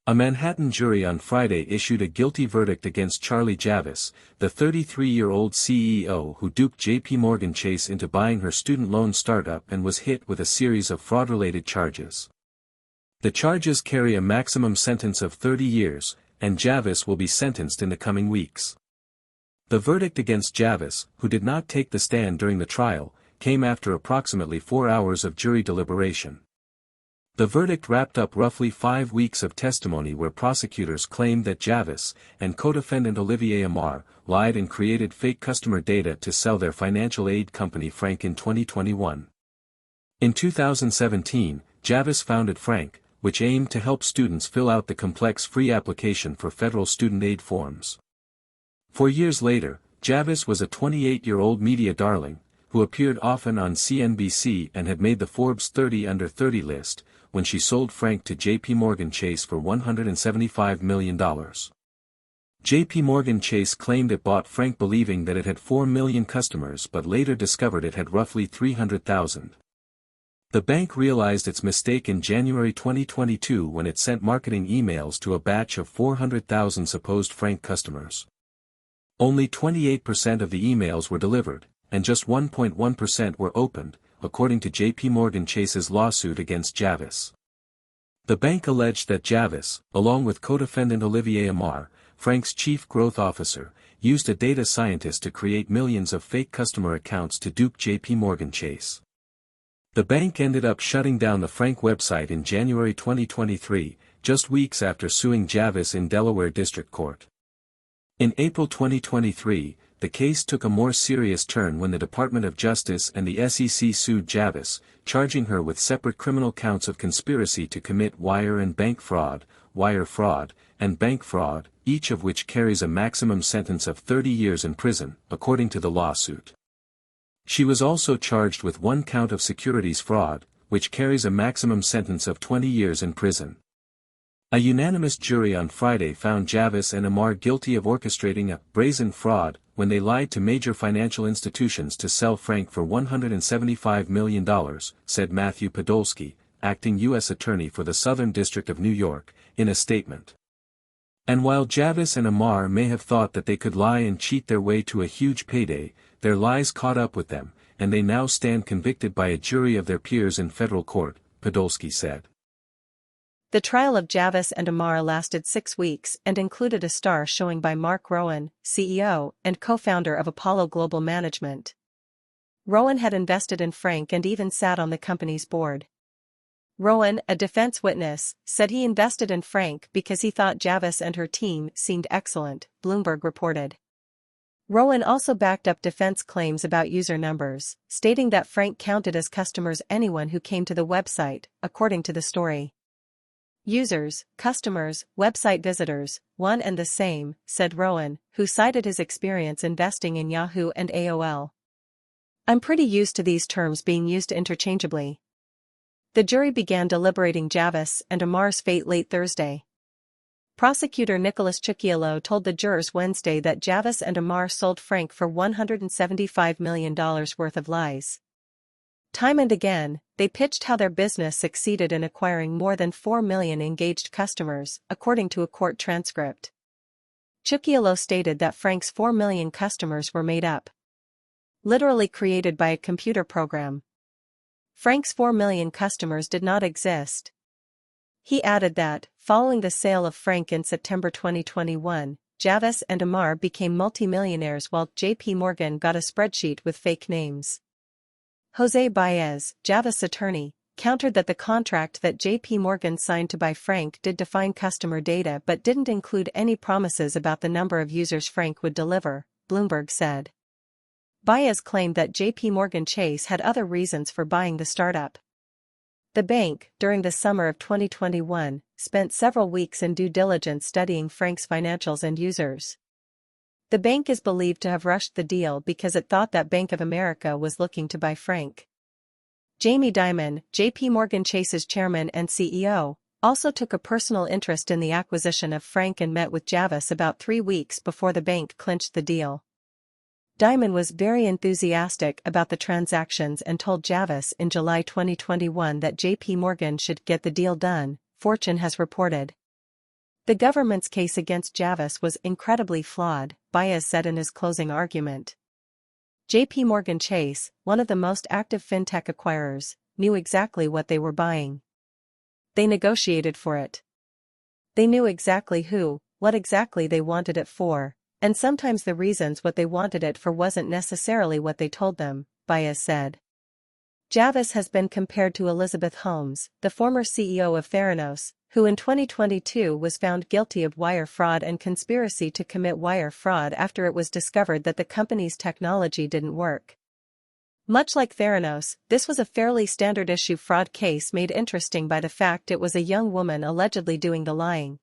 A Manhattan jury on Friday issued a guilty verdict against Charlie Javice, the 33-year-old CEO who duped JPMorgan Chase into buying her student loan startup and was hit with a series of fraud-related charges. The charges carry a maximum sentence of 30 years, and Javice will be sentenced in the coming weeks. The verdict against Javice, who did not take the stand during the trial, came after approximately 4 hours of jury deliberation. The verdict wrapped up roughly 5 weeks of testimony where prosecutors claimed that Javice and co-defendant Olivier Amar lied and created fake customer data to sell their financial aid company Frank in 2021. In 2017, Javice founded Frank, which aimed to help students fill out the complex free application for federal student aid forms. 4 years later, Javice was a 28-year-old media darling, who appeared often on CNBC and had made the Forbes 30 Under 30 list, when she sold Frank to JPMorgan Chase for $175 million. JPMorgan Chase claimed it bought Frank believing that it had 4 million customers but later discovered it had roughly 300,000. The bank realized its mistake in January 2022 when it sent marketing emails to a batch of 400,000 supposed Frank customers. Only 28% of the emails were delivered, and just 1.1% were opened, according to JPMorgan Chase's lawsuit against Javice. The bank alleged that Javice, along with co-defendant Olivier Amar, Frank's chief growth officer, used a data scientist to create millions of fake customer accounts to dupe JPMorgan Chase. The bank ended up shutting down the Frank website in January 2023, just weeks after suing Javice in Delaware District Court. In April 2023, the case took a more serious turn when the Department of Justice and the SEC sued Javice, charging her with separate criminal counts of conspiracy to commit wire and bank fraud, wire fraud, and bank fraud, each of which carries a maximum sentence of 30 years in prison, according to the lawsuit. She was also charged with 1 count of securities fraud, which carries a maximum sentence of 20 years in prison. A unanimous jury on Friday found Javice and Amar guilty of orchestrating a brazen fraud when they lied to major financial institutions to sell Frank for $175 million, said Matthew Podolsky, acting U.S. Attorney for the Southern District of New York, in a statement. And while Javice and Amar may have thought that they could lie and cheat their way to a huge payday, their lies caught up with them, and they now stand convicted by a jury of their peers in federal court, Podolsky said. The trial of Javice and Amar lasted 6 weeks and included a star showing by Mark Rowan, CEO and co-founder of Apollo Global Management. Rowan had invested in Frank and even sat on the company's board. Rowan, a defense witness, said he invested in Frank because he thought Javice and her team seemed excellent, Bloomberg reported. Rowan also backed up defense claims about user numbers, stating that Frank counted as customers anyone who came to the website, according to the story. Users, customers, website visitors, one and the same, said Rowan, who cited his experience investing in Yahoo and AOL. I'm pretty used to these terms being used interchangeably. The jury began deliberating Javice and Amar's fate late Thursday. Prosecutor Nicholas Chucchiello told the jurors Wednesday that Javice and Amar sold Frank for $175 million worth of lies. Time and again, they pitched how their business succeeded in acquiring more than 4 million engaged customers, according to a court transcript. Chucchiello stated that Frank's 4 million customers were made up, literally created by a computer program. Frank's 4 million customers did not exist. He added that, following the sale of Frank in September 2021, Javice and Amar became multimillionaires while JPMorgan got a spreadsheet with fake names. Jose Baez, Javice's attorney, countered that the contract that JPMorgan signed to buy Frank did define customer data but didn't include any promises about the number of users Frank would deliver, Bloomberg said. Baez claimed that JPMorgan Chase had other reasons for buying the startup. The bank, during the summer of 2021, spent several weeks in due diligence studying Frank's financials and users. The bank is believed to have rushed the deal because it thought that Bank of America was looking to buy Frank. Jamie Dimon, JPMorgan Chase's chairman and CEO, also took a personal interest in the acquisition of Frank and met with Javice about 3 weeks before the bank clinched the deal. Dimon was very enthusiastic about the transactions and told Javice in July 2021 that JPMorgan should get the deal done, Fortune has reported. The government's case against Javis was incredibly flawed, Baez said in his closing argument. JPMorgan Chase, one of the most active fintech acquirers, knew exactly what they were buying. They negotiated for it. They knew exactly what exactly they wanted it for, and sometimes the reasons what they wanted it for wasn't necessarily what they told them, Baez said. Javis has been compared to Elizabeth Holmes, the former CEO of Theranos, who in 2022 was found guilty of wire fraud and conspiracy to commit wire fraud after it was discovered that the company's technology didn't work. Much like Theranos, this was a fairly standard issue fraud case made interesting by the fact it was a young woman allegedly doing the lying.